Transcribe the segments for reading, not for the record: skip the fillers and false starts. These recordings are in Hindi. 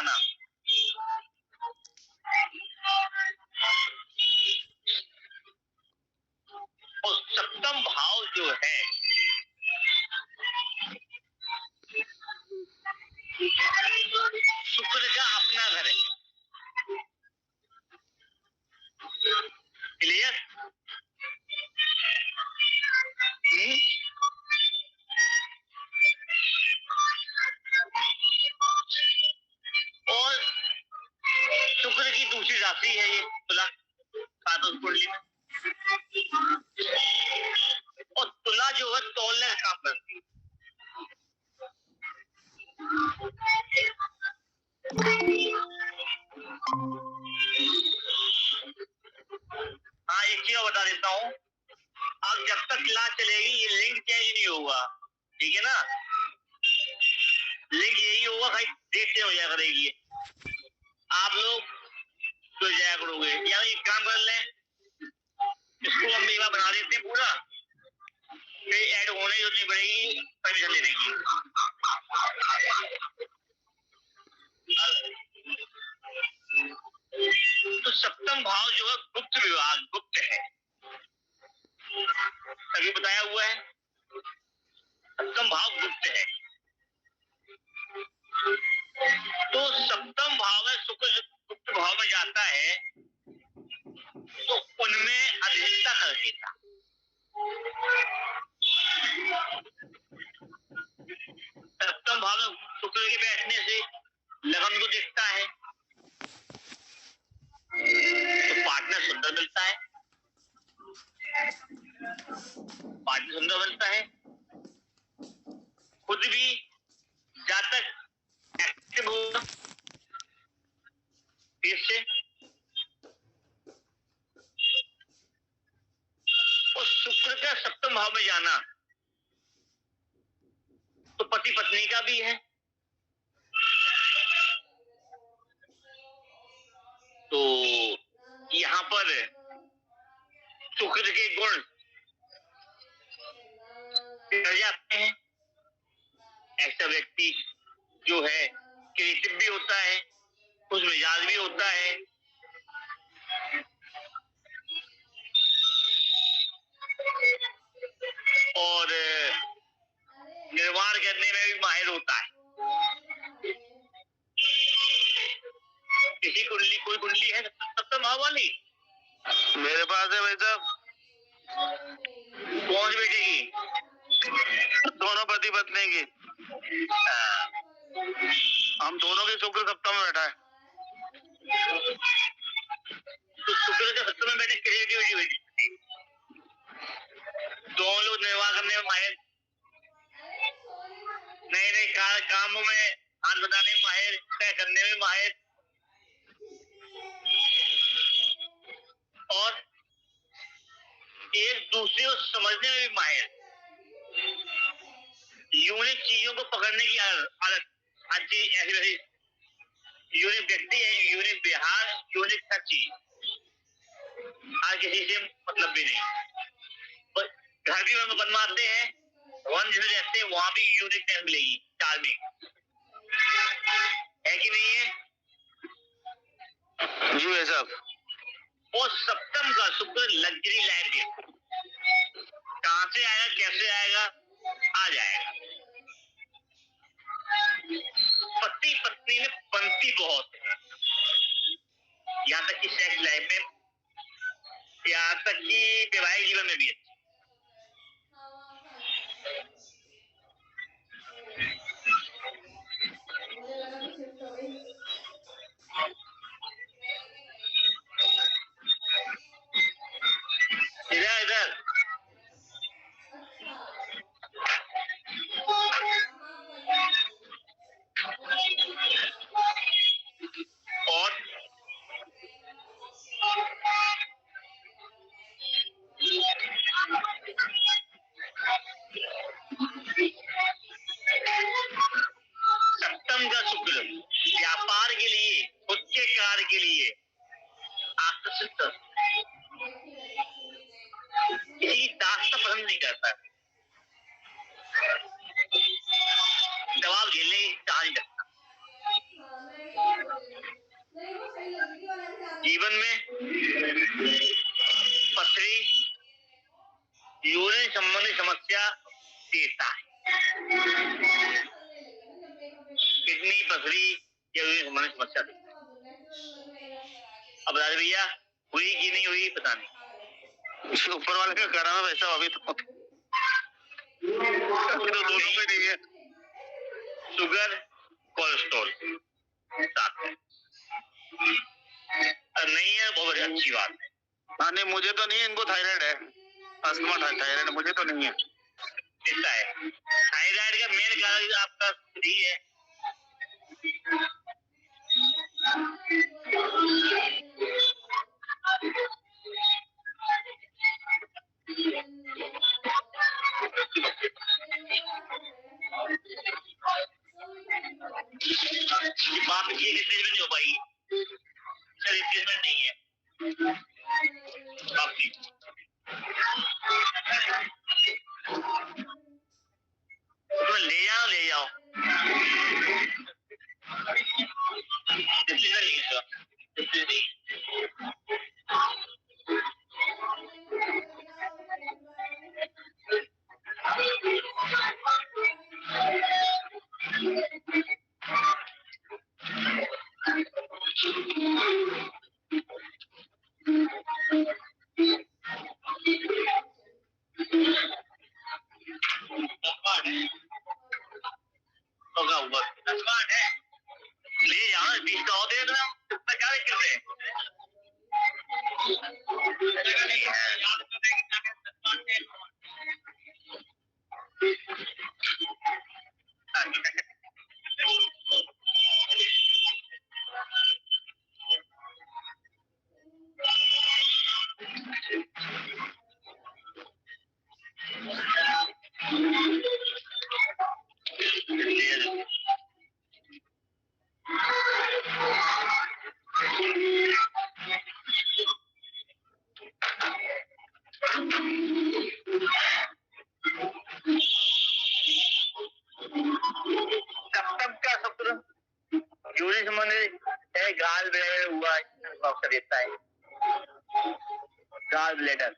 जाना। और सप्तम भाव जो है शुक्र का अपना घर है। क्लियर? और शुक्र की दूसरी राशि है ये तुला, सातों कुंडली में। और तुला जो है तौलने का काम करती है। हाँ, एक चीज बता देता हूँ, अब जब तक क्लास चलेगी ये लिंक चेंज नहीं होगा, ठीक है ना? लिंक यही होगा, भाई डेट चेंज हो जाया करेगी। आप लोग तो जाया करोगे, या एक काम कर लें, इसको हम एक बार बना देते हैं पूरा, फिर ऐड होने जो नहीं पड़ेगी परमिशन लेने की। तो सप्तम भाव जो है गुप्त विभाग, गुप्त है, अभी बताया हुआ है। सप्तम भाव गुप्त है। तो सप्तम भाव में शुक्र गुप्त भाव में जाता है तो उनमें अधिकता कर देता। सप्तम भाव में शुक्र के बैठने से लगन को दिखता है, तो पार्टनर सुंदर मिलता है, पार्टनर सुंदर मिलता है। खुद भी जातक एक्टिव होगा से, और शुक्र का सप्तम भाव में जाना तो पति पत्नी का भी है। तो यहाँ पर शुक्र के गुण बढ़ जाते हैं। ऐसा व्यक्ति जो है क्रिएटिव भी होता है, खुश मिजाज भी होता है, और निर्माण करने में भी माहिर होता है। किसी कुंडली, कोई कुंडली है सप्तम भाव वाली? मेरे पास है भाई साहब। कौन सी बेटे की? दोनों पति पत्नी की। हम दोनों के शुक्र सप्तम में बैठा है। तो शुक्र के सप्तम में बैठे क्रिएटिविटी बेटी, दोनों लोग निर्वाह करने में माहिर, नए नए कामों में हाथ बताने में माहिर, तय करने में माहिर, और एक दूसरे को समझने में भी माहिर। यूनिक चीजों को पकड़ने की आदत, अच्छी ऐसी वैसी यूनिक व्यक्ति है, यूनिक बिहार, यूनिक हर चीज, हर किसी से मतलब भी नहीं। घर भी हम बनवाते हैं, वन जिसमें रहते हैं वहां भी यूनिकनेस मिलेगी, चार्मिंग है कि नहीं है? जी भाई साहब। और सप्तम का शुक्र लग्जरी लाइफ दे, कहां से आएगा, कैसे आएगा, आ जाएगा। पति पत्नी में बनती बहुत है, यहाँ तक कि सेक्स लाइफ में, यहाँ तक कि वैवाहिक जीवन में भी है। इधर इधर और सप्तम का शुक्र व्यापार के लिए, खुद के कार्य के लिए आकर्षित, किसी दास पसंद नहीं करता, दबाव झेलने की चाह नहीं रखता। जीवन में पथरी यूरिन संबंधी समस्या देता है। किडनी पथरी या यूरिन संबंधी समस्या देता है। अब बता भैया हुई कि नहीं हुई पता नहीं, ऊपर वाले का करा है वैसा अभी तो दोनों पे नहीं है। शुगर कोलेस्ट्रॉल साथ है, नहीं है बहुत अच्छी बात है। हाँ नहीं मुझे तो नहीं है, इनको थायराइड है, अस्थमा थायराइड मुझे तो नहीं है। कितना है थायराइड का मेन कारण आपका खुदी है। बात ये किसी में नहीं हो पाएगी, सर इस चीज में नहीं है बाकी। तो ले जाओ डिसीजन नहीं है सर, डिसीजन नहीं। ले जाओ 20 का और दे देना, क्या कर रहे हैं? यूरिन संबंधित है, गाल ब्लैडर हुआ डॉक्टर देता है, गाल ब्लैडर।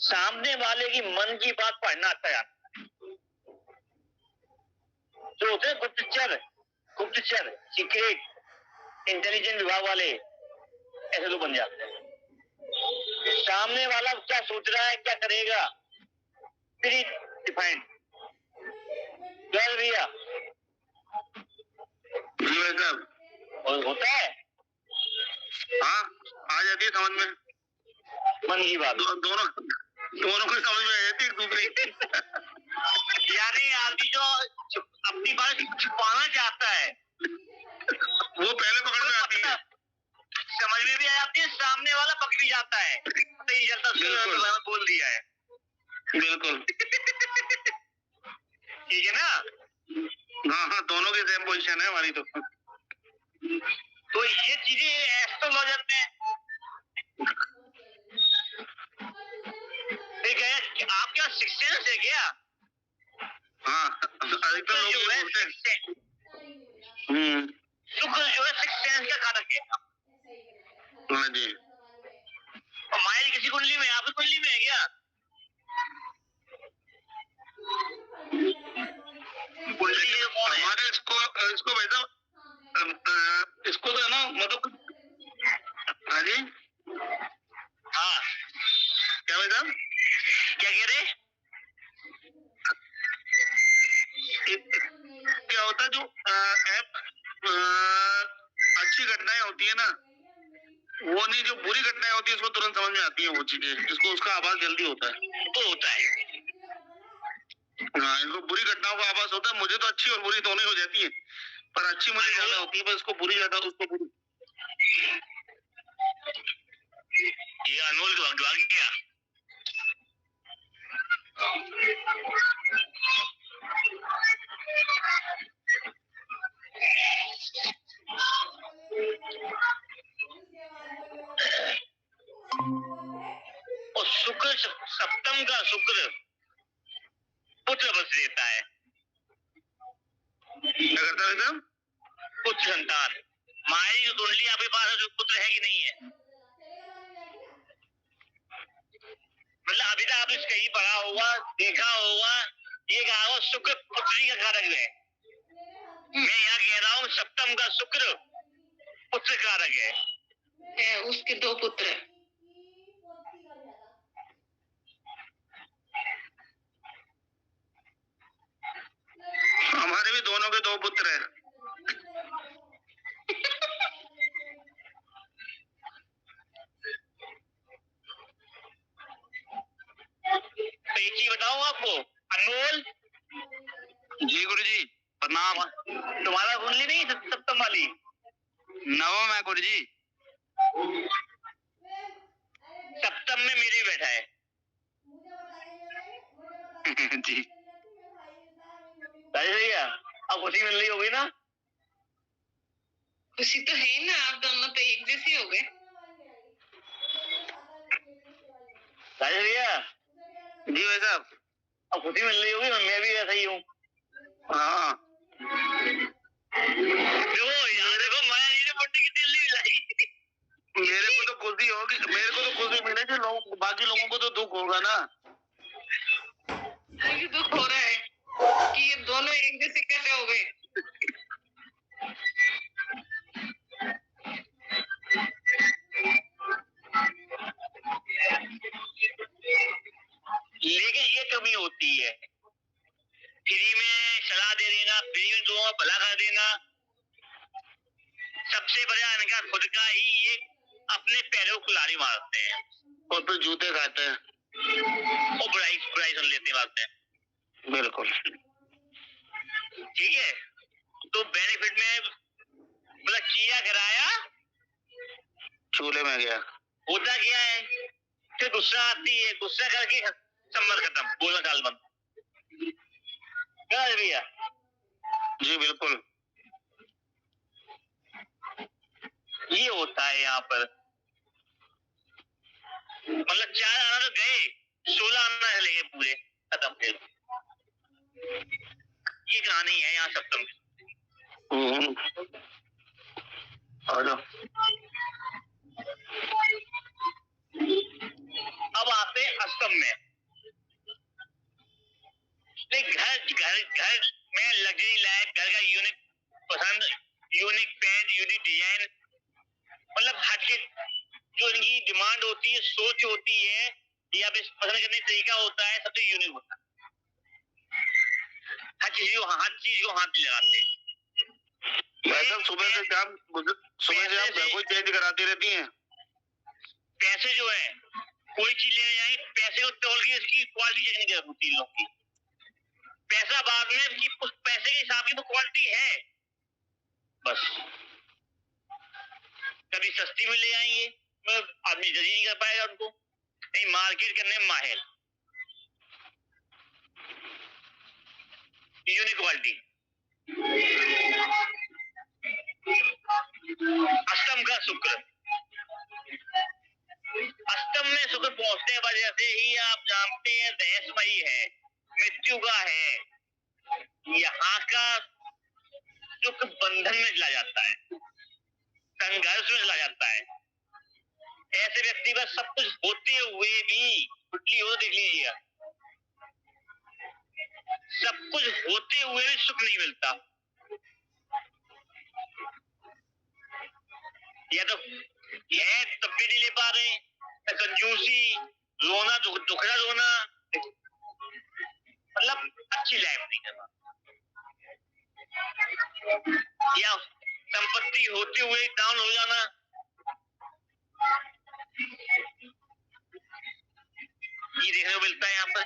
सामने वाले की मन की बात पढ़ना आता है। जो होते हैं गुप्तचर सीक्रेट इंटेलिजेंस विभाग वाले, ऐसे लोग बन जाते हैं। सामने वाला क्या सोच रहा है, क्या करेगा, प्री डिफाइंड भैया और होता है। हाँ आ जाती है समझ में, मन की बात दोनों को समझ में आ जाती है एक दूसरे की। यानी आदमी जो अपनी बात छुपाना चाहता है वो पहले पकड़ में आती है, समझ में भी आ जाती है, सामने वाला पकड़ भी जाता है, नहीं चलता बोल दिया है। बिल्कुल ठीक है ना। हाँ दोनों की सेम पोजीशन है हमारी तो ये चीजें एस्ट्रोलॉजर में आपके पास सिक्स सेंस है क्या? हाँ अधिकतर लोग जो है शुक्र जो है सिक्स सेंस का कारक है। हाँ जी। और माया किसी कुंडली में, आपकी कुंडली में है क्या? हमारे इसको वैसा इसको तो है ना, मतलब हाँ जी हाँ क्या वैसा क्या कह रहे? क्या होता है जो अच्छी घटनाएं होती है ना, वो नहीं, जो बुरी घटनाएं होती है उसको तुरंत समझ में आती है वो चीजें, इसको उसका आभास जल्दी होता है। तो होता है हाँ इनको बुरी घटनाओं का आभास होता है। मुझे तो अच्छी और बुरी दोनों हो जाती है, पर अच्छी मुझे ज्यादा होती है, पर इसको बुरी ज्यादा, उसको बुरी। ये अनमोल का भाग गया। और शुक्र सप्तम का शुक्र पुत्र बस देता है। क्या करता है एकदम? पुत्र संतान। माई जो कुंडली आपके पास है, जो पुत्र है कि नहीं है? मतलब अभी तक आपने कहीं पढ़ा होगा, देखा होगा, ये कहा होगा शुक्र पुत्री का कारक है। मैं यहाँ कह रहा हूँ सप्तम का शुक्र पुत्र कारक है। उसके 2 पुत्र है। हमारे भी दोनों के 2 पुत्र हैं। तो एक चीज बताऊं आपको, अनमोल जी गुरुजी प्रणाम। तुम्हारा कुंडली नहीं सप्तम वाली? नवम है गुरुजी। सप्तम में मेरे बैठा है। जी भैया अब खुशी मिल रही होगी ना? खुशी तो है ही ना, आप दोनों तो एक जैसे हो गए। भैया जी भाई साहब, अब खुशी मिल रही होगी, मैं भी ऐसा ही हूँ। हाँ देखो यहाँ देखो, माया जी ने पट्टी कितनी जल्दी मिलाई। मेरे को तो खुशी होगी, मेरे को तो खुशी मिलेगी, बाकी लोगों को तो दुख होगा ना। मुझे दुख हो रहा है कि ये दोनों एक जैसे कैसे हो गए। लेकिन ये कमी होती है, फ्री में सलाह दे देना, फ्री में लोगों का भला कर देना। सबसे बड़ा इनका खुद का ही ये अपने पैरों को कुल्हाड़ी मारते हैं और फिर जूते खाते हैं और बुराई बुराई सुन लेते हैं। बिल्कुल ठीक है, तो बेनिफिट में मतलब किया कराया चूल्हे में गया। होता क्या है, फिर गुस्सा आती है, गुस्सा करके संबंध खत्म, बोलना काल बंद। क्या है भैया? जी बिल्कुल ये होता है यहाँ पर। मतलब 4 आना तो गए, 16 आना चले गए पूरे, खत्म। फिर ये कहानी है यहाँ सप्तम की। अब आते हैं अष्टम में। घर घर घर में लग्जरी लाइफ, घर का यूनिक पसंद, यूनिक पेंट, यूनिक डिजाइन, मतलब हटके जो इनकी डिमांड होती है, सोच होती है या फिर पसंद करने का तरीका होता है, सबसे यूनिक होता है। हर चीज को हाथ लगाते हैं। सुबह से शाम घर को चेंज कराती रहती हैं। पैसे जो है, कोई चीज ले जाए, पैसे को तोल के इसकी क्वालिटी चेक नहीं होती लोग की। पैसा बाद में, उस पैसे के हिसाब की तो क्वालिटी है बस। कभी सस्ती में ले आएंगे, आदमी जल्दी नहीं कर पाएगा उनको, नहीं मार्केट करने में माहिर, यूनिक क्वालिटी। अष्टम का शुक्र, अष्टम में शुक्र पहुंचने की वजह से ही आप जानते हैं रहस्यमयी है, मृत्यु का है, यहाँ का शुक्र बंधन में चला जाता है, संघर्ष में चला जाता है। ऐसे व्यक्ति का सब कुछ होते हुए भी, कुंडली हो देख लीजिए, सब कुछ होते हुए भी सुख नहीं मिलता। या तो है तब भी नहीं ले पा रहे, कंजूसी, रोना, दुखड़ा रोना, मतलब अच्छी लाइफ नहीं करना, या संपत्ति होते हुए डाउन हो जाना, ये देखने को मिलता है यहाँ पर।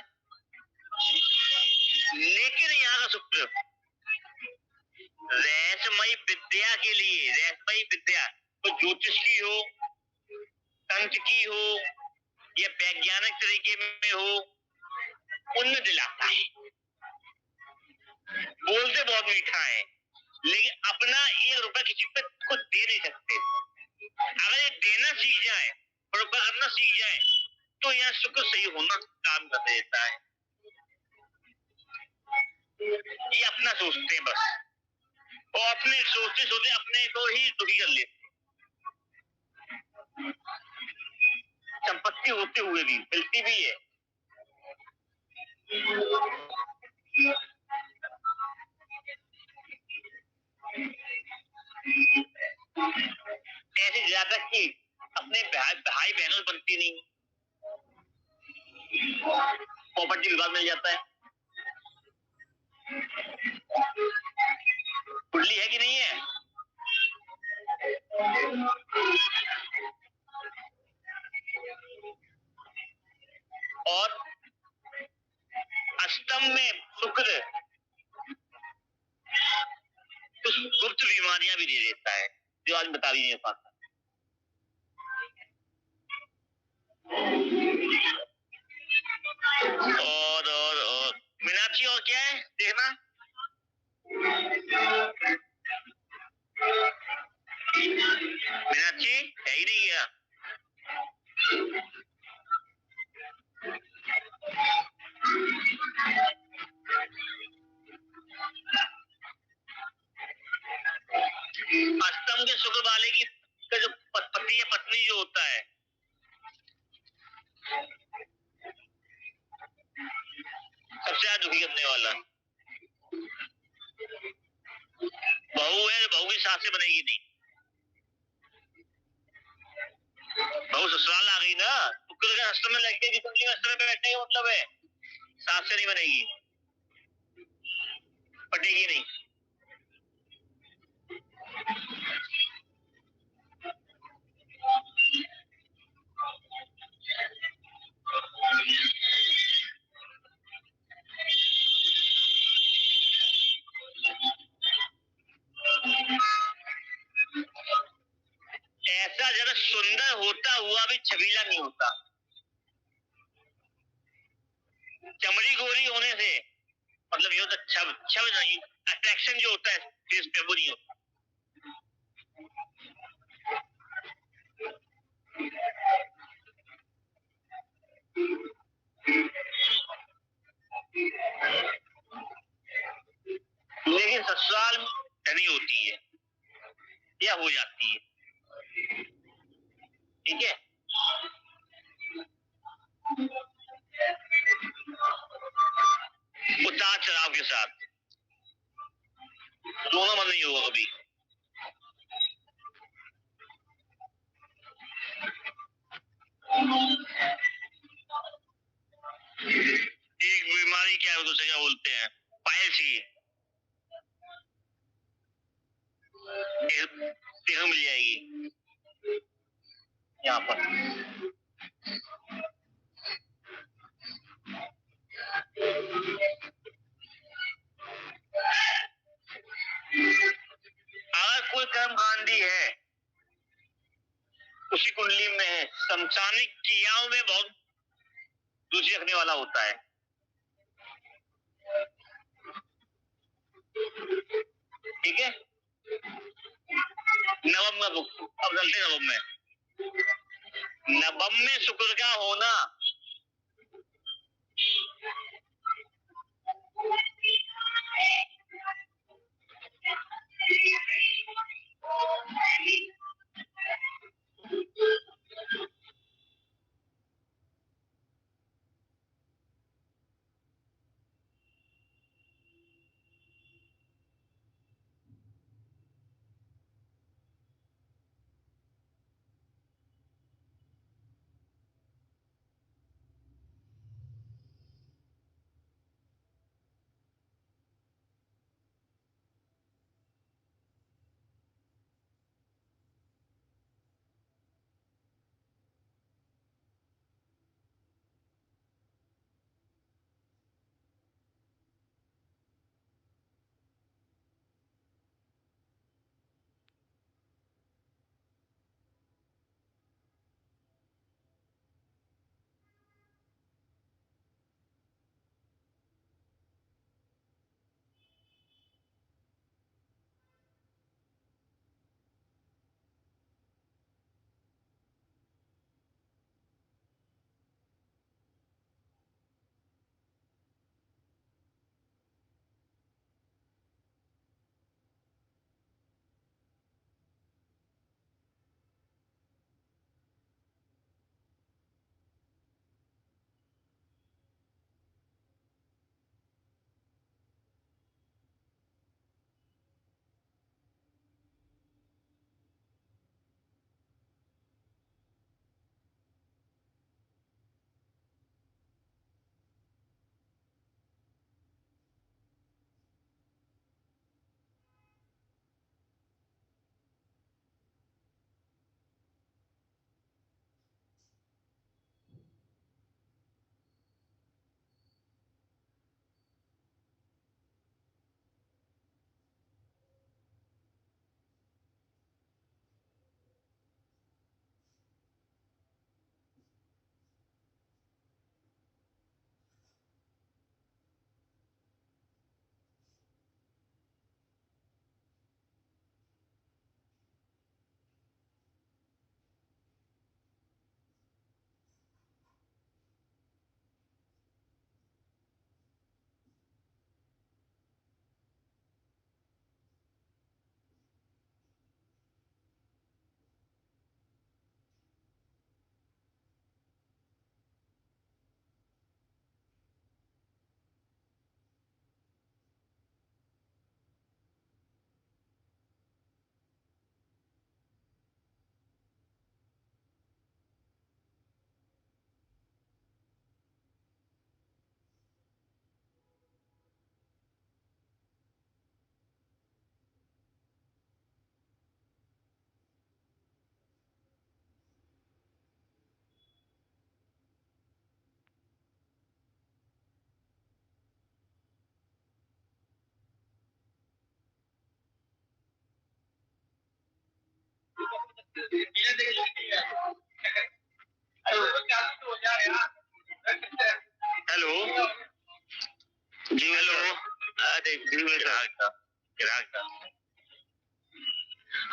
लेकिन यहाँ का शुक्र रहस्यमयी विद्या के लिए, रहस्यमयी विद्या तो ज्योतिष की हो, तंत्र की हो या वैज्ञानिक तरीके में हो, उनमें दिलाता है। बोलते बहुत मीठा है, लेकिन अपना 1 रुपया किसी पे खुद दे नहीं सकते। अगर ये देना सीख जाए, बरोबर करना सीख जाए, तो यहाँ शुक्र सही होना काम कर देता है। ये अपना सोचते हैं बस, और अपने सोचते सोचते अपने को ही दुखी कर लेते। संपत्ति होते हुए भी मिलती भी है। ऐसी ज्यादा की अपने भाई बहनों से बनती नहीं, प्रॉपर्टी विवाद मिल जाता है। कुंडली है कि नहीं है? और अष्टम में शुक्र कुछ गुप्त बीमारियां भी दे देता है, जो आज बता भी नहीं पाता। और मीनाक्षी, और क्या है देखना? मीनाक्षी है ही नहीं गया। अष्टम के शुक्र वाले की जो पति या पत्नी जो होता है, सबसे ज्यादा दुखी करने वाला। बहू है, बहू की सास से बनेगी नहीं। बहू ससुराल आ गई ना, शुक्र का अष्टम में लड़के की कुंडली में अष्टम में बैठने का मतलब है सास से नहीं बनेगी, पटेगी नहीं। ऐसा जरा सुंदर होता हुआ भी छबीला नहीं होता। चमड़ी गोरी होने से मतलब ये होता छब नहीं, अट्रैक्शन जो होता है फेस पे वो नहीं होता। लेकिन ससुराल नहीं होती है या हो जाती है, ठीक है। उतार चढ़ाव के साथ दोनों मन नहीं होगा कभी। एक बीमारी क्या है उसे क्या बोलते हैं, पाइल्स की, देखो मिल जाएगी यहाँ पर। अगर कोई कर्मकांडी है, उसी कुंडली में है, समसानिक क्रियाओं में बहुत रुचि रखने वाला होता है, ठीक है। नवम में अब चलते नवम में, नवम में शुक्र का होना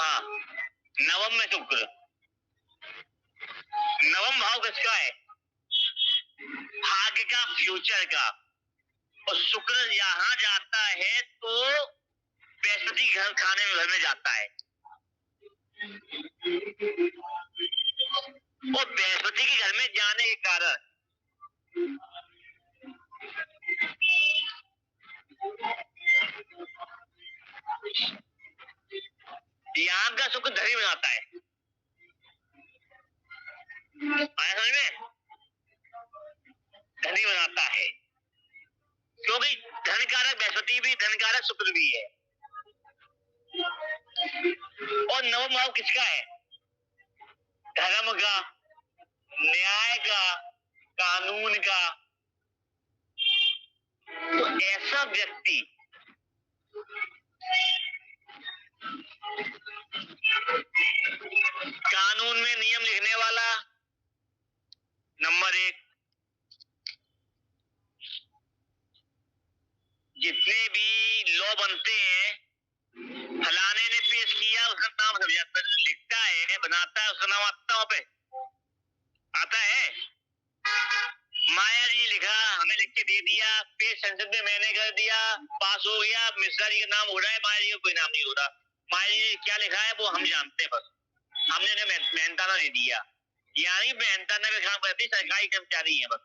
हाँ, नवम में शुक्र। नवम भाव किसका है? भाग्य का, फ्यूचर का। और शुक्र यहाँ जाता है तो बृहस्पति घर खाने में घर में जाता है, और बृहस्पति के घर में जाने के कारण यहाँ का शुक्र धनी बनाता है। आया समझ में? धनी बनाता है, क्योंकि धन कारक बृहस्पति भी, धन कारक शुक्र भी है। और नवम भाव किसका है? धर्म का, न्याय का, कानून का। तो ऐसा व्यक्ति कानून में नियम लिखने वाला, नंबर 1। जितने भी लॉ बनते हैं, फलाने ने पेश किया, उसका नाम सब लिखता है, बनाता है, उसका नाम आता है, पे आता है। माया जी लिखा, हमें लिख के दे दिया, पेश संसद में मैंने कर दिया, पास हो गया, मिश्रा जी का नाम हो रहा है, माया जी का कोई नाम नहीं हो रहा। माया जी ने क्या लिखा है वो हम जानते हैं, बस हमने उन्हें मेहनताना दे दिया, यानी मेहनताना में काम करती सरकारी कर्मचारी है बस।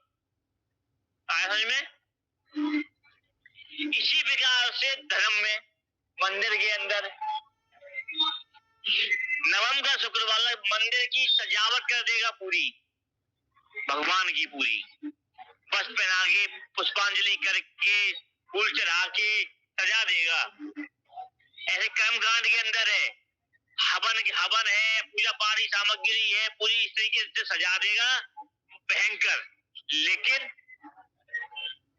आया समझ में? इसी प्रकार से धर्म में, मंदिर के अंदर नवम का शुक्र वाला मंदिर की सजावट कर देगा पूरी, भगवान की पूरी, वस्त्र पहना के, पुष्पांजलि करके, फूल चढ़ा के सजा देगा। ऐसे कर्मकांड के अंदर है, हवन है, पूजा पाठ की सामग्री है, पूरी इस तरीके से सजा देगा भयंकर। लेकिन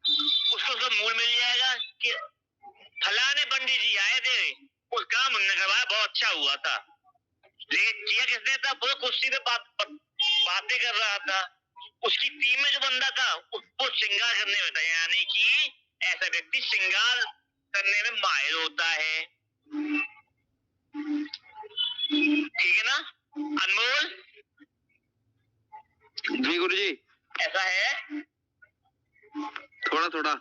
उसको उसका मूल मिल जाएगा कि फलाने पंडित जी आए थे, उस काम उन्होंने करवाया, बहुत अच्छा हुआ था, लेकिन किया किसने था? वो कुर्सी पे बातें कर रहा था, उसकी टीम में जो बंदा था उसको श्रृंगार करने में था, यानी कि ऐसा व्यक्ति श्रृंगार करने में माहिर होता है। ठीक है ना अनमोल? जी गुरु जी। ऐसा है, थोड़ा थोड़ा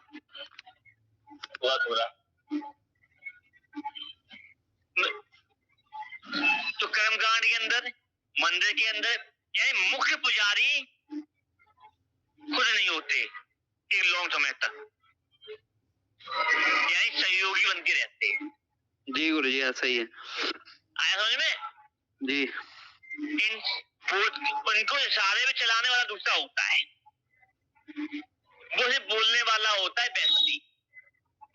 तो कर्मकांड के अंदर, मंदिर के अंदर, यानी मुख्य पुजारी खुद नहीं होते एक लॉन्ग समय तक, यानी सहयोगी बन के रहते हैं। जी गुरु जी, ऐसा ही है। आया समझ में? जी। उनको इशारे में चलाने वाला दूसरा होता है, वो सिर्फ बोलने वाला होता है बृहस्पति,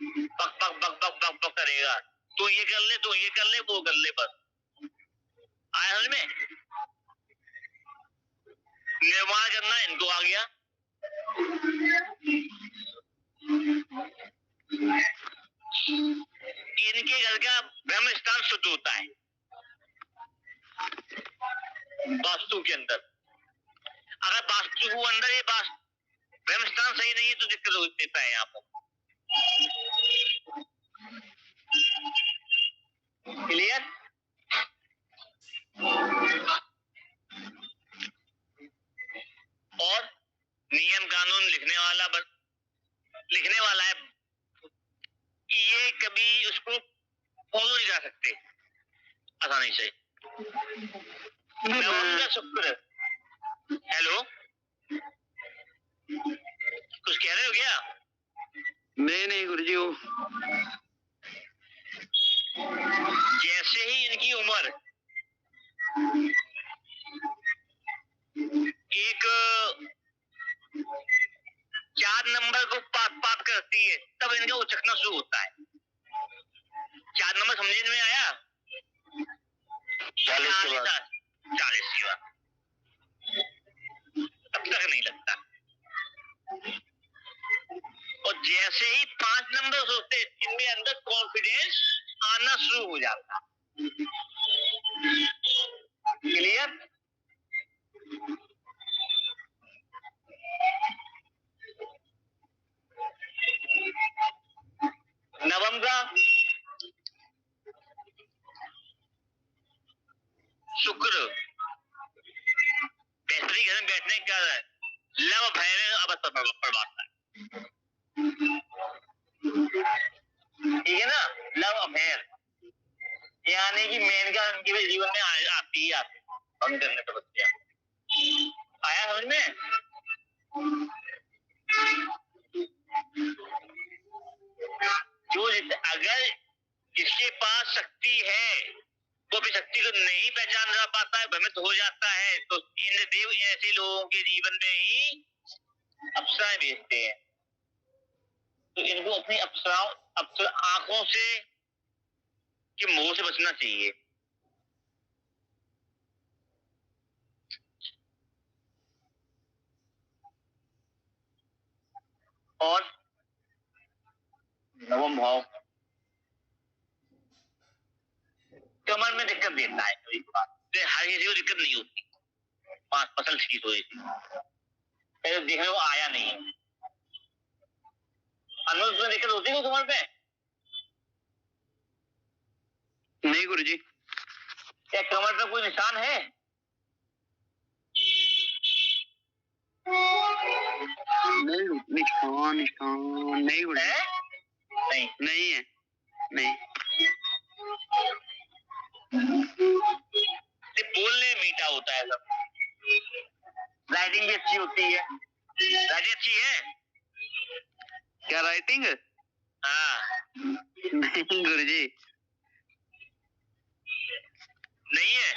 बक बक बक बक बक बक करेगा, तू ये कर ले, तू ये कर ले, वो कर ले, बस। आया समझ में? निर्माण करना इनको आ गया। इनके घर का ब्रह्म स्थान शुद्ध होता है वास्तु के अंदर। अगर वास्तु को अंदर ये ब्रह्म स्थान सही नहीं है तो दिक्कत हो देता है यहाँ पर। क्लियर? और नियम कानून लिखने वाला है, ये कभी उसको फॉलो नहीं कर सकते आसानी से। नवम का शुक्र, हेलो कुछ कह रहे हो क्या? नहीं गुरुजी, वो जैसे ही इनकी उम्र एक 4 नंबर को पार करती है तब इनका उचकना शुरू होता है। 4 नंबर समझने में आया? 40 के बाद तब तक नहीं लगता। और जैसे ही 5 नंबर होते इनमें अंदर कॉन्फिडेंस आना शुरू हो जाता। क्लियर? नवम का शुक्र बेहतरी घर में बैठने का लव भैर अवस्था पड़वाता है, ठीक है ना। लव अफेयर यानी कि मेनका उनके जीवन में आती ही आती हम करने का बच्चे आया समझ में। जो अगर जिसके पास शक्ति है वो अपनी शक्ति को नहीं पहचान पाता है, भ्रमित हो जाता है, तो इंद्र देव ऐसे लोगों के जीवन में ही अप्सराएं भेजते हैं। तो इनको अपनी अप्सराओं आंखों से कि मोह से बचना चाहिए। और नवम भाव कमर में दिक्कत देता है, हर किसी को दिक्कत नहीं होती, फसल ठीक हुई थी पहले देखने को आया नहीं। अनुज में दिक्कत होती है कमर पे? नहीं गुरुजी। क्या कमर पे कोई निशान है? नहीं निशान नहीं गुरुजी। नहीं नहीं है नहीं। बोलने मीठा होता है सब, राइटिंग भी अच्छी होती है। राइटिंग अच्छी है क्या राइटिंग? हाँ नहीं गुरुजी नहीं है।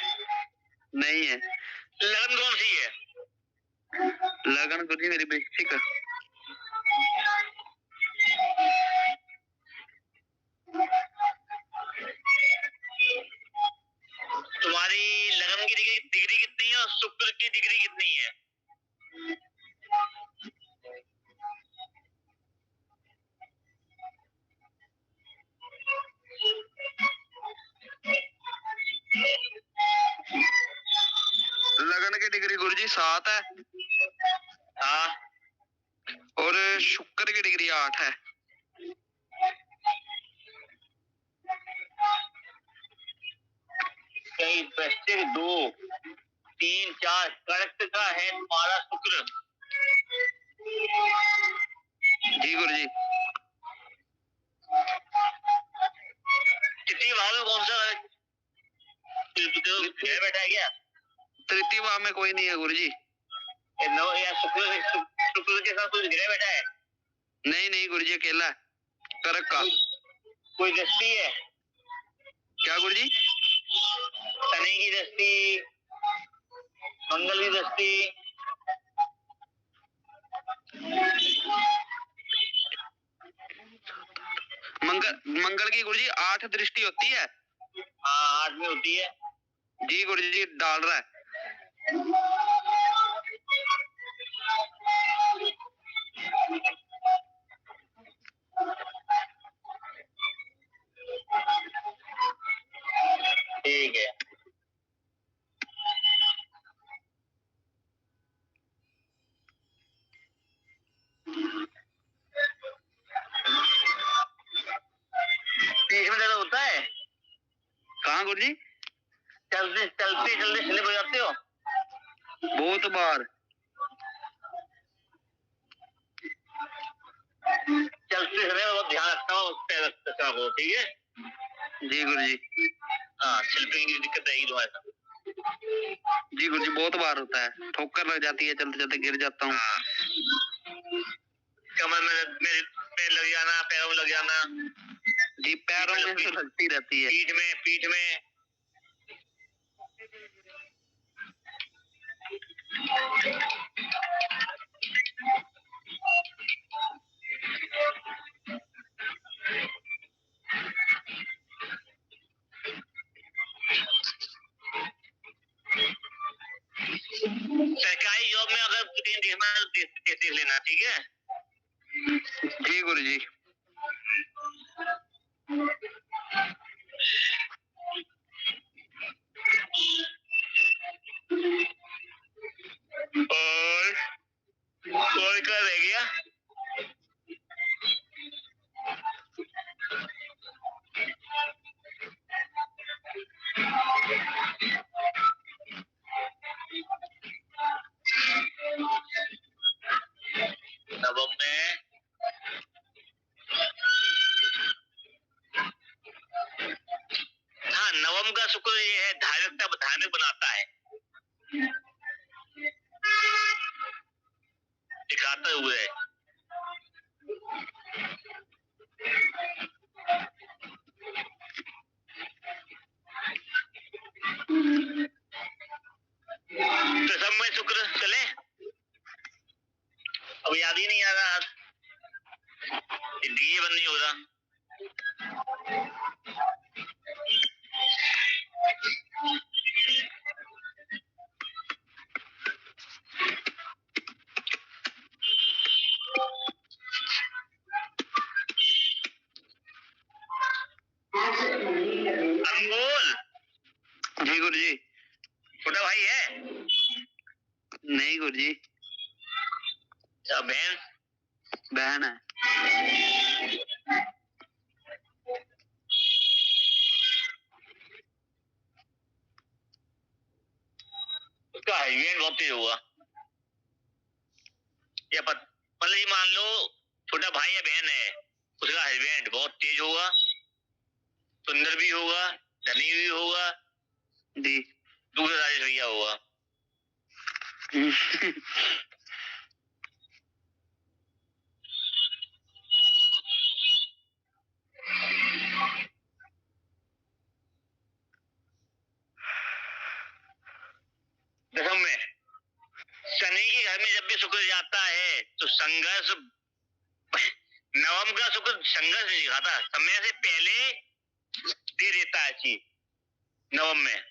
नहीं है। लगन कौन सी है? लगन गुरुजी मेरी वृश्चिक। तुम्हारी लगन की डिग्री कितनी है और शुक्र की डिग्री कितनी है? लगन की डिग्री गुरुजी 7 है। हाँ और शुक्र की डिग्री 8 है। कई वृश्चिक 2 3 4 कर्क का है तुम्हारा शुक्र। जी गुरुजी। तृतीय भाव में कौन सा ग्रह बैठा है क्या? तृतीय भाव में कोई नहीं है गुरुजी। या शुक्र के साथ कोई ग्रह बैठा है? नहीं नहीं गुरुजी अकेला है, कर्क का। कोई दृष्टि है? क्या गुरुजी? शनि की दृष्टि, मंगल की दृष्टि? मंगल की गुरुजी 8 दृष्टि होती है। हाँ 8 में होती है। जी गुरुजी डाल रहा है। ठीक है। पीठ में दर्द होता है? कहाँ गुरुजी? चलते चलते जल्दी स्लिप हो जाते हो? बहुत बार। चलते समय बहुत ध्यान रखना हो, उस पे रखना हो, ठीक है? जी गुरुजी। हाँ स्लिपिंग की दिक्कत रहेगी तुम्हारे साथ। जी गुरुजी बहुत बार होता है, ठोकर लग जाती है, चलते चलते गिर जाता हूँ। हाँ। कमर में पैर लग जाना, पैरों में लग जाना। जी पैरों में तो लगती रहती है। पीठ में सरकारी जॉब में अगर देख लेना, ठीक है? जी गुरुजी। और क्या रह गया? नवम का शुक्र ये है धार्मिक बनाता है, दिखाते हुए। दशम में शुक्र चले, अब याद ही नहीं आ रहा, ये बंद नहीं हो रहा। अनमोल। जी गुरुजी। छोटा भाई है? नहीं गुरुजी। क्या बहन? बहन है। उसका हस्बैंड बहुत तेज होगा, या मतलब ये मान लो छोटा भाई या बहन है, उसका हस्बैंड बहुत तेज होगा, सुंदर भी होगा, धनी भी होगा जी। दूसरा राजेश भैया होगा। दसम में शनि के घर में जब भी शुक्र जाता है तो संघर्ष, नवम का शुक्र संघर्ष नहीं दिखाता, समय से पहले दे देता है चीज नवम में,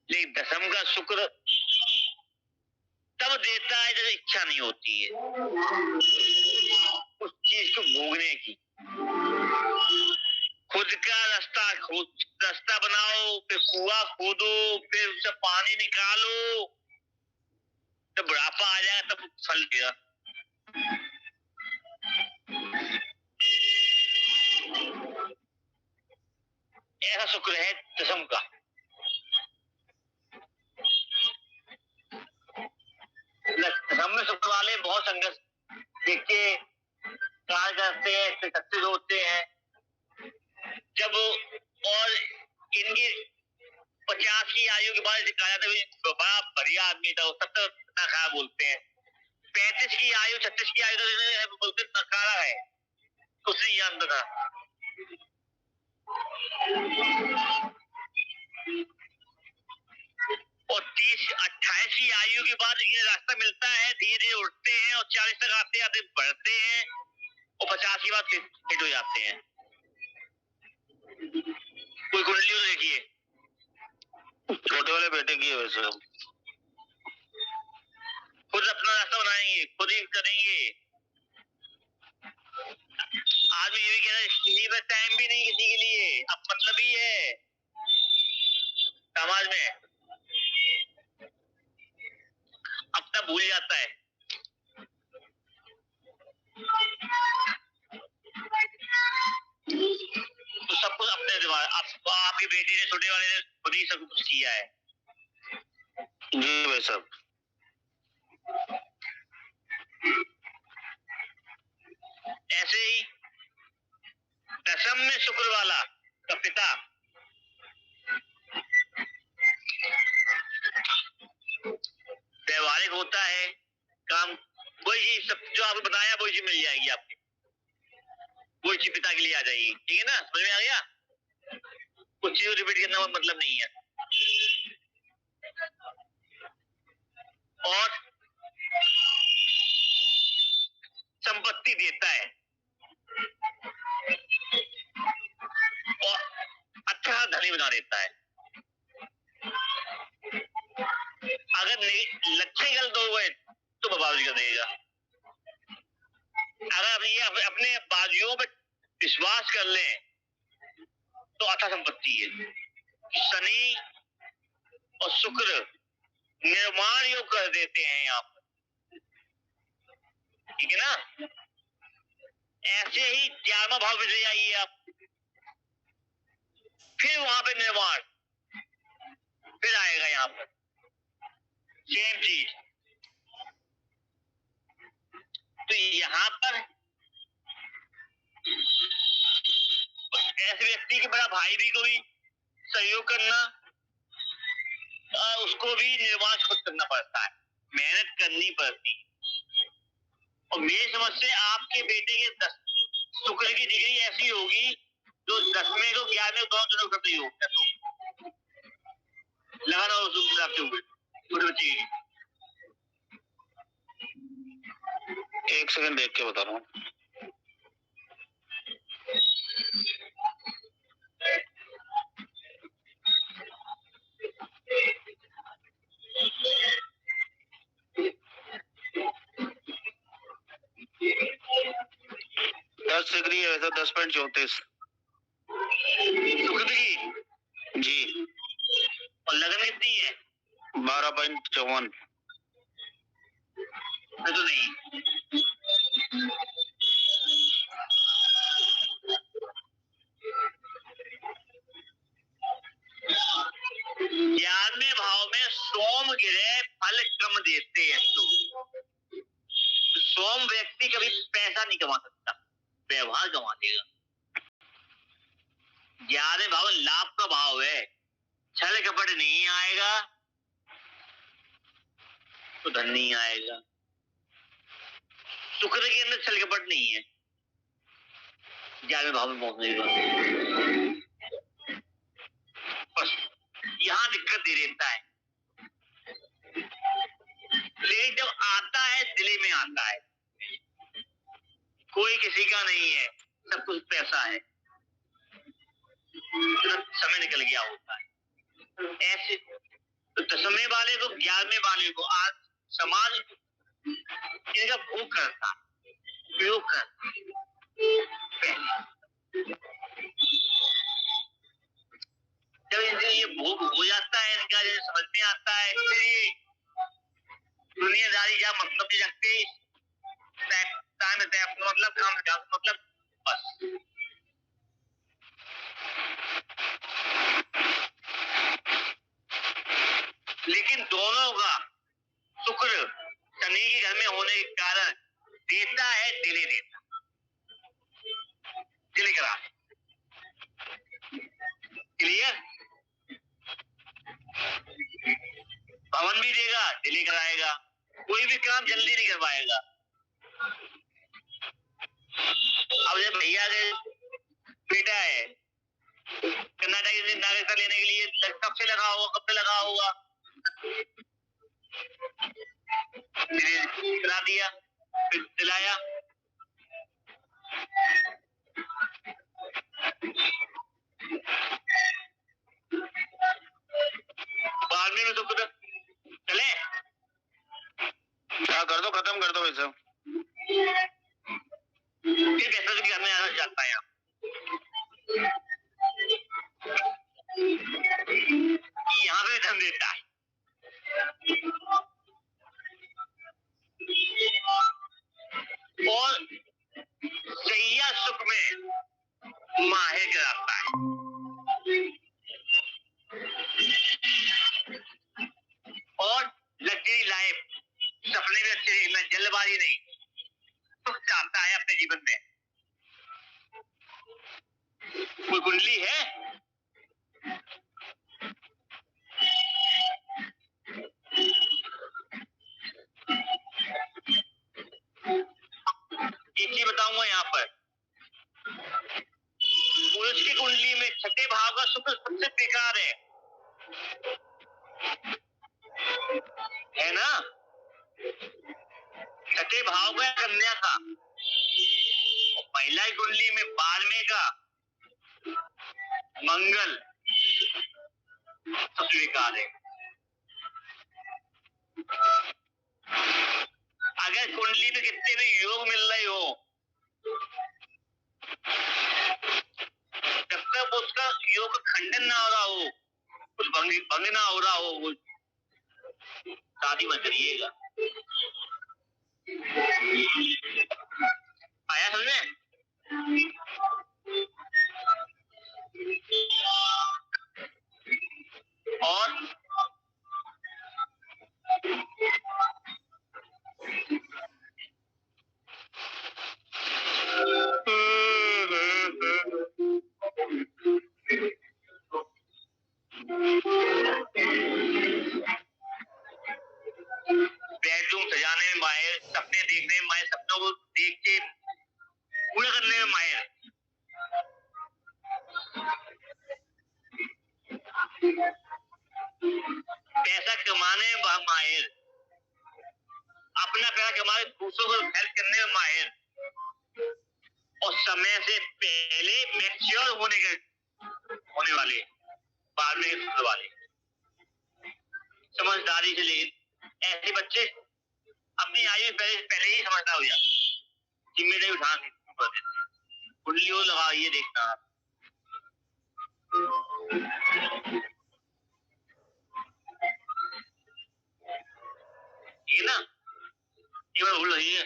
लेकिन दसम का शुक्र तब देता है जब इच्छा नहीं होती है उस चीज को भोगने की। खुद का रास्ता बनाओ, फिर कुआं खोदो, फिर उससे पानी निकालो, जब बुढ़ापा आ जाएगा तब फल देगा। ऐसा शुक्र है दसम का। दसम में शुक्र वाले बहुत संघर्ष देख के कार्य करते हैं, सक्सेस होते हैं। जब और इनकी 50 की आयु के बाद कहा जाता है बड़ा बढ़िया आदमी था, 70 नकारा बोलते हैं। 35 की आयु 36 की आयु तो बोलते नकारा है, कुछ नहीं जानता था। और 30-28 की आयु के बाद ये रास्ता मिलता है, धीरे धीरे उठते हैं और 40 तक आते आते बढ़ते हैं और 50 की बाद हिट हो जाते हैं। कोई कुंडली तो देखिए, छोटे वाले बेटे की है वैसे। खुद अपना रास्ता बनाएंगे, खुद ही करेंगे। आदमी ये भी कह रहा है किसी पर टाइम भी नहीं किसी के लिए, अब मतलब ही है समाज में, अपना भूल जाता है। तो सब कुछ अपने दिमाग, आपकी बेटी ने, छोटे वाले ने खुद ही सब कुछ किया है। जी भाई साहब। ऐसे ही दसम में शुक्र वाला का पिता व्यवहारिक होता है, काम वही चीज सब जो आपको बताया वही चीज मिल जाएगी आपको, वही चीज पिता के लिए आ जाएगी। ठीक है ना, समझ में आ गया? कुछ चीज रिपीट करने का मतलब नहीं है। और संपत्ति देता है और अच्छा धनी बना देता है। अगर लक्ष्य गलत हो गए तो बर्बादी कर देगा। अगर ये अपने बाजुओं पे विश्वास कर लें तो अच्छा संपत्ति है। शनि और शुक्र निर्माण योग कर देते हैं यहाँ पर, ठीक है ना? ऐसे ही 11वां भाव में ले जाइए आप, फिर वहां पे निर्माण फिर आएगा यहाँ पर, सेम चीज। तो यहाँ पर ऐसे व्यक्ति के बड़ा भाई भी को भी सहयोग करना, उसको भी निर्वाह खुद करना पड़ता है, मेहनत करनी पड़ती है। और मेरी समझ से आपके बेटे के शुक्र की डिग्री ऐसी होगी जो 10वें को 11वें दोनों दिनों करते ही होगा, लगाना हुए छोटे बच्चे। एक सेकंड देख के बता रहा हूँ। दस डिग्री है वैसे 10.34 शुक्र की जी। और लगन कितनी है? 12.54। तो नहीं, ग्यारहवें भाव में सोम ग्रह फल कम देते हैं। तो सोम व्यक्ति कभी पैसा नहीं कमा सकता, व्यवहार कमा देगा। 11वें भाव लाभ का भाव है, छल कपट नहीं आएगा तो धन नहीं आएगा। शुक्र के अंदर छल कपट नहीं है, 11वें भाव में पहुंचने के बाद बस यहाँ दिक्कत दे देता है। लेकिन जब आता है दिल्ली में आता है, कोई किसी का नहीं है, सब कुछ पैसा है, समय निकल गया होता है। ऐसे तो 10वें वाले को 11वें वाले को आज समाज इनका भोग करता है, उपयोग करता है। जब इनसे ये भोग हो जाता है, इनका जब समझ में आता है, फिर ये दुनियादारी या मतलब नहीं रखते, मतलब काम मतलब बस। लेकिन दोनों का शुक्र शनि के घर में होने के कारण देता है, दिले देता, दिले करा। क्लियर? भवन भी देगा, दिले कराएगा, कोई भी काम जल्दी नहीं कर पाएगा। अब जब भैया के बेटा है, कर्नाटक की नागरिकता लेने के लिए कब से लगा हुआ, कब से लगा हुआ, करा दिया, फिर दिलाया। बारहवीं में तो चले, क्या कर दो, खत्म कर दो वैसे। फिर कैसे भी करने आना चाहता है यहाँ पे धन देता है। और सैया सुख में माहिर कराता है। और लग्जरी लाइफ, सपने भी अच्छे देखना, जल्दबाजी नहीं, सुख चाहता है अपने जीवन में। कोई कुंडली है? एक चीज बताऊंगा यहाँ पर, पुरुष की कुंडली में छठे भाव का शुक्र सबसे बेकार है ना? छठे भाव का कन्या का, महिला की कुंडली में 12वें का मंगल सबसे बेकार है। अगर कुंडली में कितने भी योग मिल रहे हो, जब तक उसका योग खंडन ना हो रहा हो, कुछ भंग ना हो रहा हो, वो शादी मत करिएगा। आया समझ में? और कमाने में माहिर, अपना पैसा कमा के दूसरों को हेल्प करने में माहिर, और समय से पहले मैच्योर होने वाले, बाद में सुधर वाले, समझदारी से। लेकिन ऐसे बच्चे अपनी आयु पहले ही समझदार हो जाते, जिम्मेदारी उठा देते, कुंडली वो लगा ये देखना। ये ना ये बार भूल रही है।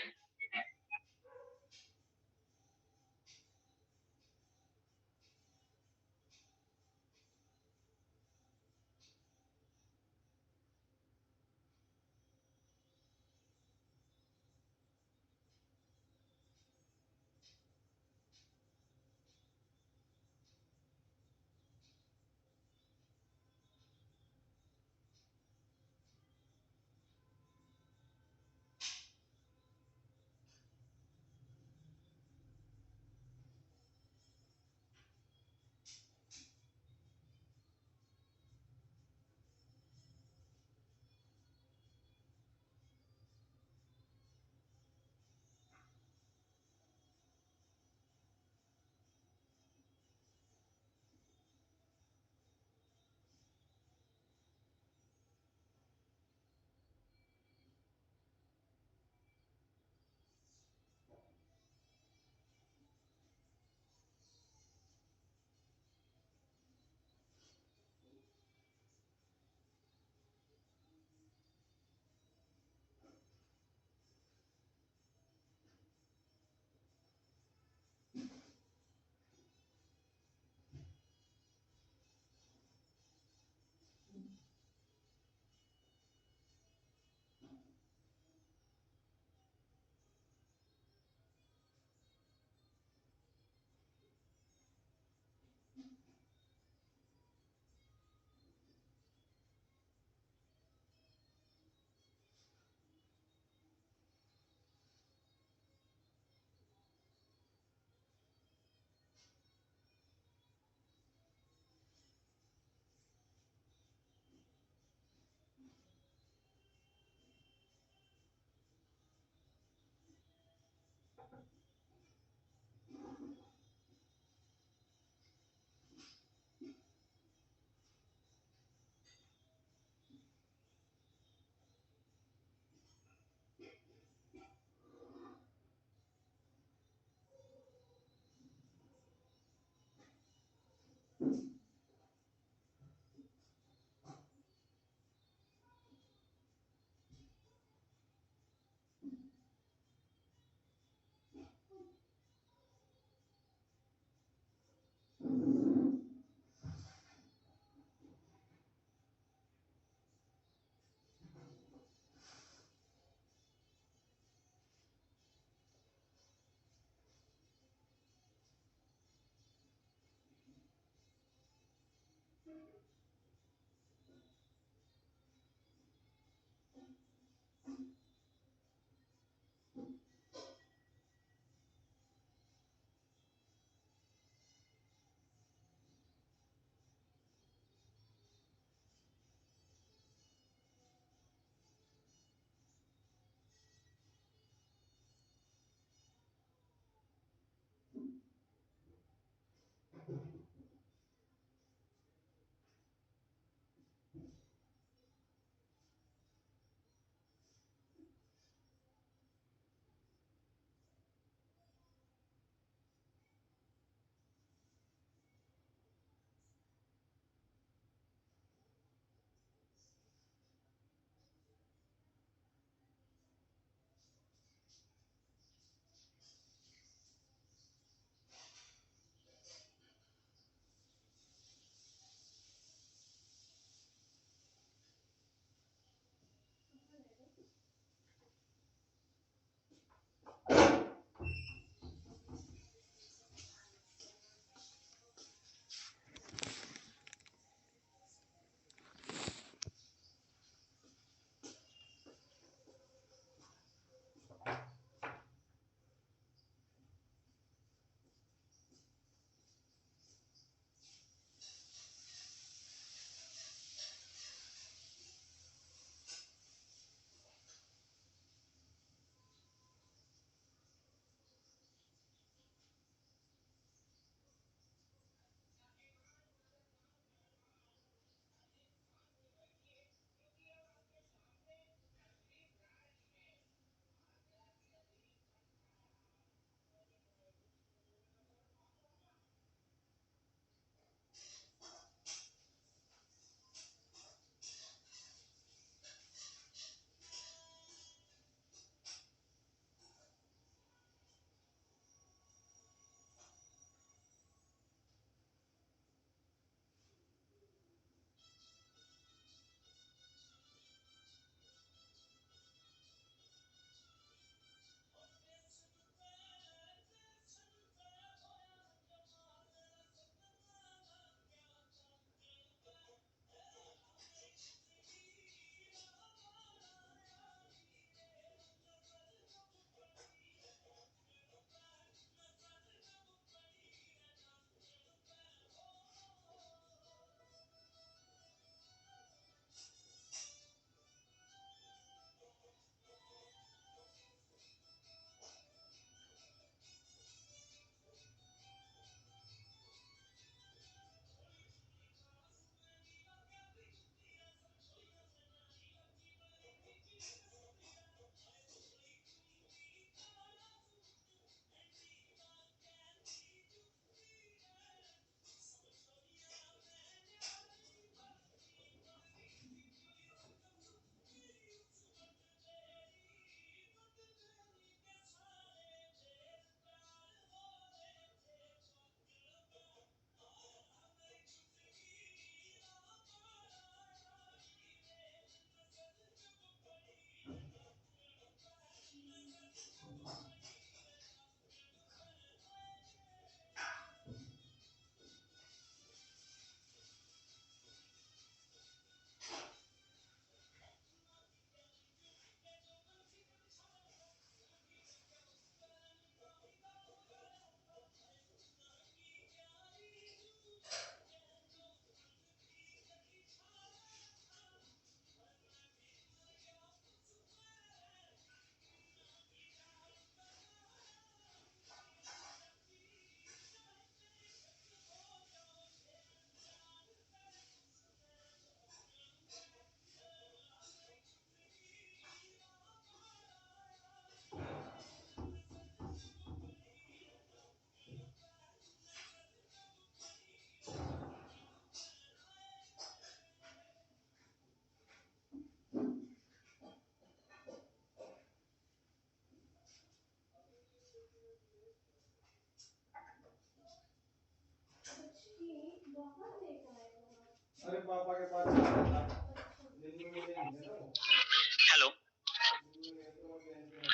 Hello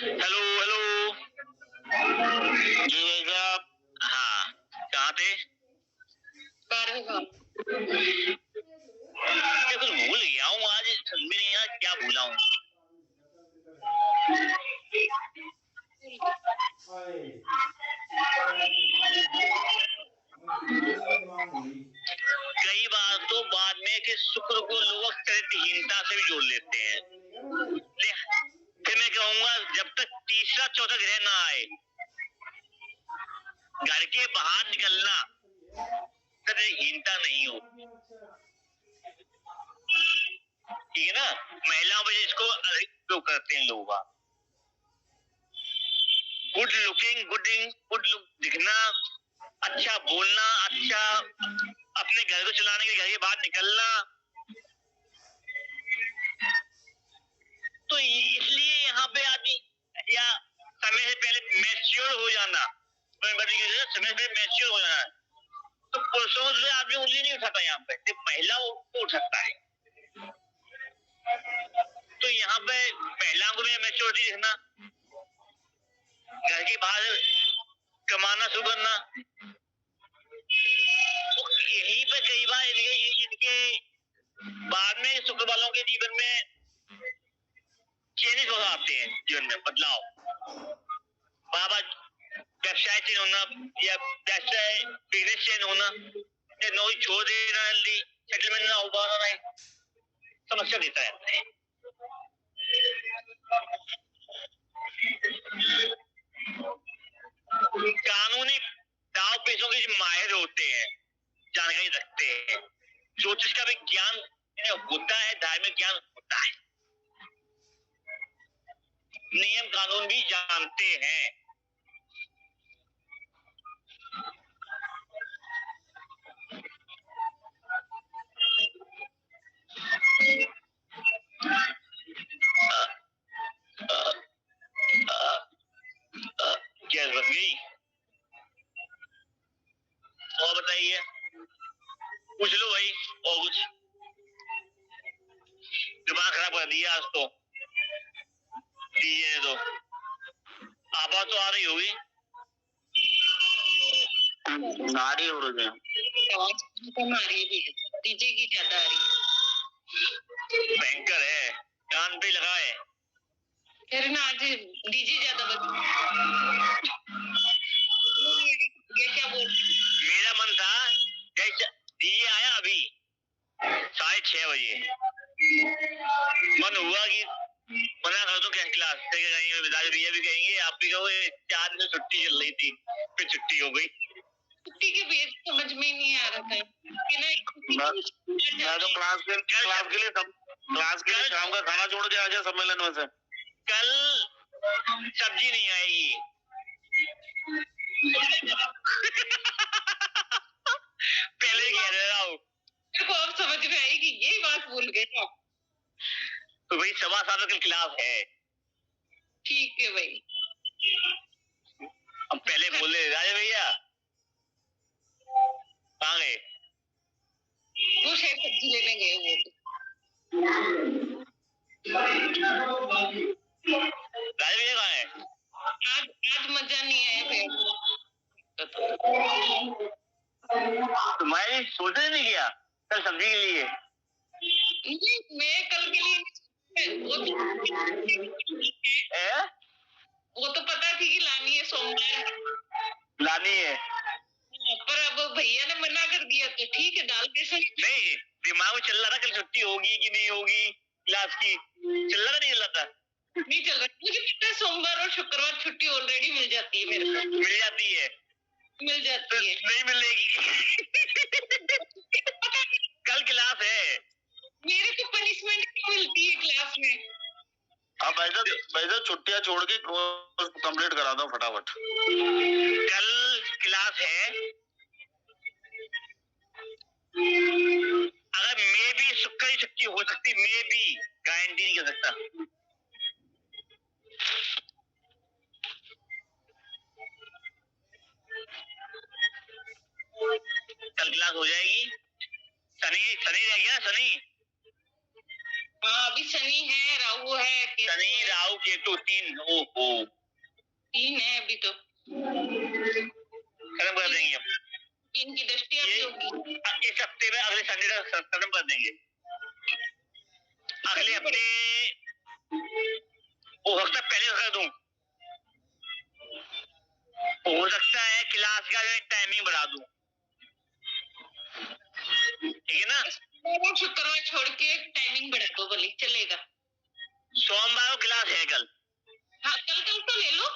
hello hello. जी भाई साहब। हाँ, कहाँ थे? 12वीं का। मैं कुछ भूल गया हूँ आज, मेरे यहाँ क्या भूला हूँ। कई बार तो बाद में कि शुक्र को लोग चरित्रहीनता से भी जोड़ लेते हैं। फिर मैं कहूँगा जब तक तीसरा चौथा ग्रह ना आए, घर के बाहर निकलना चरित्रहीनता नहीं हो। ठीक है ना? महिलाओं पर इसको अधिक उपयोग करते हैं लोग। गुड लुक दिखना, अच्छा बोलना, अच्छा अपने घर को चलाने के लिए घर के बाहर निकलना। तो इसलिए यहाँ पे आदमी या समय से पहले मैच्योर हो जाना, समय से मैच्योर हो जाना, तो पुरुषों से आदमी उंगली नहीं उठाता। यहाँ पे सिर्फ महिलाओं को उठ सकता है। तो यहाँ पे महिलाओं को भी मैच्योरिटी दिखना, घर के बाहर कमाना शुरू करना। तो यहीं पे कई बार इनके बाद में शुक्र वालों के जीवन में चेंजेस हो आते हैं, जीवन में बदलाव। बाबा व्यवसाय चेंज होना या व्यवसाय बिजनेस चेंज होना, या नौकरी छोड़ देना, जल्दी सेटलमेंट ना हो पाना, नहीं समस्या देता है। कानूनी दाव पेशों के माहिर होते हैं, जानकारी रखते हैं, ज्योतिष का भी ज्ञान होता है, धार्मिक ज्ञान होता है, नियम कानून भी जानते हैं। गैस बन गई। और बताइए, पूछ लो भाई। और कुछ दिमाग खराब कर दिया आज तो। दीजिए तो आवाज तो आ रही होगी। आ रही हो रही है, आवाज कम आ रही है, डीजे की ज्यादा आ रही है। भयंकर है, कान पे लगा है। फिर ना आज डीजे ज्यादा बज ये क्या बोल। मेरा मन था डीजे आया अभी 6:30 बजे, मन हुआ कि मना कर दो क्या क्लास से, कहीं भैया भी कहेंगे, आप भी कहोगे 4 दिन छुट्टी चल रही थी, फिर छुट्टी हो गई। छुट्टी के बेस समझ में नहीं आ रहा था कि ना। मैं तो क्लास के लिए शाम का खाना छोड़ के आ गया सम्मेलन में से। कल सब्जी नहीं आएगी। पहले ही कह रहा हूँ। मेरे को अब समझ में आई कि यही बात भूल गए थे। तो भाई 7:15 कल क्लास है। ठीक है भाई। अब पहले बोले राजा भैया कहाँ गए? वो शायद सब्जी लेने गए वो। राजा भैया कहाँ है? आज मजा नहीं आया फिर। तुम्हारे सोचने नहीं किया कल सब्जी के लिए? मैं कल के लिए वो तो पता थी कि लानी है सोमवार, लानी है, पर अब भैया ने मना कर दिया तो ठीक है, डाल के सही। नहीं दिमाग में चल रहा था कल छुट्टी होगी कि नहीं होगी क्लास की, चल रहा नहीं चल रहा था? नहीं चल रहा। मुझे पता है सोमवार और शुक्रवार छुट्टी ऑलरेडी मिल जाती है मेरे को। मिल जाती है नहीं मिलेगी। कल क्लास है। मेरे को पनिशमेंट क्यों मिलती है क्लास में? अब वैसे छुट्टियां छोड़ के कंप्लीट करा दो फटाफट। कल क्लास है, अगर मे भी शुक्र की छुट्टी हो सकती, मे भी गारंटी नहीं कर सकता। कल क्लास हो जाएगी, शनि शनि रह गया, शनि। हाँ अभी शनि है, राहु है, केतु शनि है। राहु केतु 3। ओहो 3 है अभी तो। खत्म कर देंगे हम। 3 की दृष्टि अभी होगी। इस हफ्ते में अगले संडे तक खत्म कर देंगे। अगले हफ्ते हो सकता है पहले कर दूं, हो सकता है क्लास का टाइमिंग बढ़ा दूं, ठीक है ना। शुक्रवार छोड़ के टाइमिंग बढ़ा दो बोली, चलेगा। सोमवार को क्लास है कल। हाँ कल तो ले लो,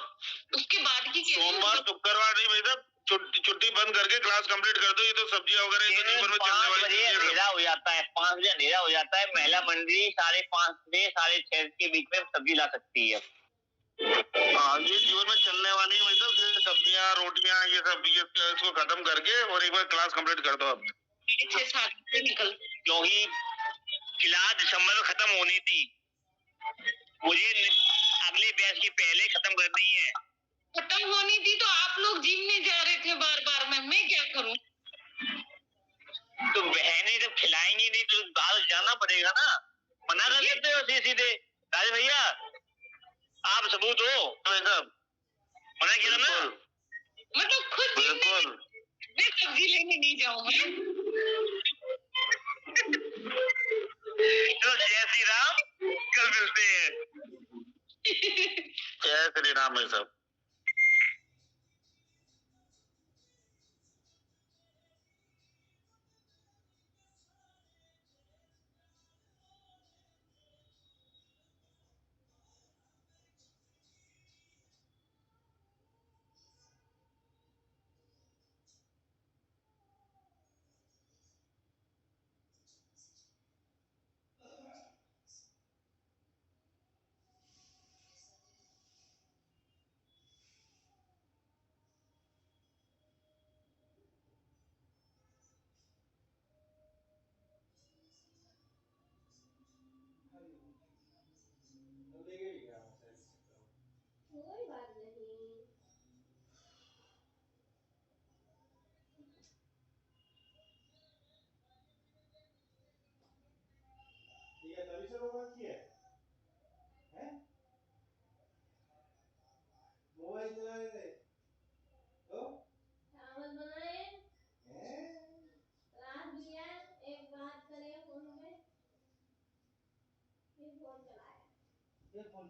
उसके बाद की सोमवार शुक्रवार नहीं भाई साहब, छुट्टी बंद करके क्लास कंप्लीट कर दो। ये तो सब्जियां वगैरह ये तो जीवन में चलने वाली चीजें हैं। अंधेरा हो जाता है, 5 बजे अंधेरा हो जाता है। महिला मंडली 5:30 से 6:30 के बीच में सब्जी ला सकती है। हाँ ये जीवन में चलने वाली है मतलब सब्जियां रोटियां ये सब, ये इसको खत्म करके और एक बार क्लास कंप्लीट कर दो अब। 6-7 से निकल, क्योंकि क्लास दिसंबर में खत्म होनी थी, मुझे अगले बैच की पहले खत्म करनी है। खत्म होनी थी तो आप लोग जिम में जा रहे थे बार बार, मैं क्या करूं। तो बहनें जब खिलाएंगी नहीं तो बाहर जाना पड़ेगा ना। मना कर देते हो सीधे राज भैया, आप सबूत हो। मना किया ना, मतलब खुद जिम में मैं सब्जी लेने नहीं जाऊं मैं। तो जय श्री राम, कल मिलते हैं। जय श्री राम है सब। कोई बात नहीं। ठीक है, तभी से वो बात की है हैं? मोबाइल चला रहे थे तो चावल बनाए हैं, रात दिया, एक बात करे फोन पे, फिर फोन चलाया, ये फोन